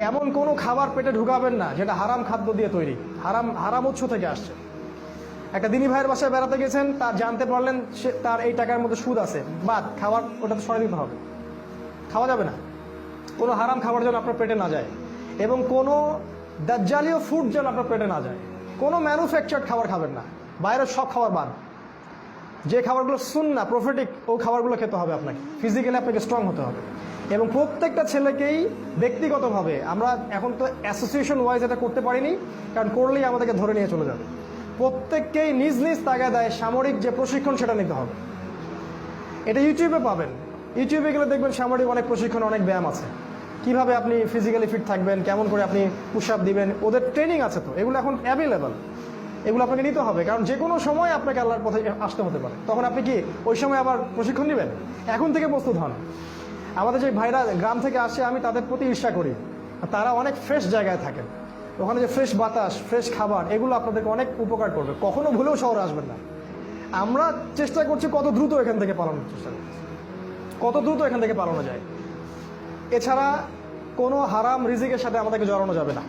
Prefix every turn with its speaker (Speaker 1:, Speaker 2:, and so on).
Speaker 1: এমন কোনো খাবার পেটে ঢুকাবেন না যেটা হারাম খাদ্য দিয়ে তৈরি, হারাম হারাম উৎস থেকে আসছে। একটা দিনী ভাইয়ের বাসায় বেড়াতে গেছেন, তার জানতে পারলেন সে তার এই টাকার মধ্যে সুদ আছে, বাদ খাবার ওটা তো সরাই দিতে হবে, খাওয়া যাবে না। কোনো হারাম খাবার যেন আপনার পেটে না যায়, এবং কোনো দাজ্জালীয় ফুড যেন আপনার পেটে না যায়। কোনো ম্যানুফ্যাকচার্ড খাবার খাবেন না, বাইরের সব খাবার বাদ। যে খাবারগুলো সুন্নাহ প্রফেটিক, ওই খাবারগুলো খেতে হবে আপনাকে। ফিজিক্যালি আপনাকে স্ট্রং হতে হবে। এবং প্রত্যেকটা ছেলেকেই ব্যক্তিগতভাবে, আমরা এখন তো অ্যাসোসিয়েশন ওয়াইজ এটা করতে পারিনি, কারণ করলেই আমাদেরকে ধরে নিয়ে চলে যাবে। প্রত্যেককেই নিজ নিজ তাগাদায় সামরিক যে প্রশিক্ষণ সেটা নিতে হবে। এটা ইউটিউবে পাবেন, ইউটিউবে গেলে দেখবেন সামরিক অনেক প্রশিক্ষণ, অনেক ব্যায়াম আছে, কিভাবে আপনি ফিজিক্যালি ফিট থাকবেন, কেমন করে আপনি পুশ আপ দিবেন, ওদের ট্রেনিং আছে। তো এগুলো এখন অ্যাভেলেবল, এগুলো আপনাকে নিতে হবে, কারণ যে কোনো সময় আপনাকে আল্লাহর পথে আসতে হতে পারে। তখন আপনি কি ওই সময় আবার প্রশিক্ষণ নেবেন? এখন থেকে প্রস্তুত হন। আমাদের যে ভাইরা গ্রাম থেকে আসে, আমি তাদের প্রতি ঈর্ষা করি। তারা অনেক ফ্রেশ জায়গায় থাকেন, ওখানে যে ফ্রেশ বাতাস, ফ্রেশ খাবার, এগুলো আপনাদেরকে অনেক উপকার করবে। কখনো ভুলেও শহরে আসবেন না। আমরা চেষ্টা করছি কত দ্রুত এখান থেকে পালানোর চেষ্টা করছি, কত দ্রুত এখান থেকে পালানো যায়। এছাড়া কোনো হারাম রিজিকের সাথে আমাদেরকে জড়ানো যাবে না।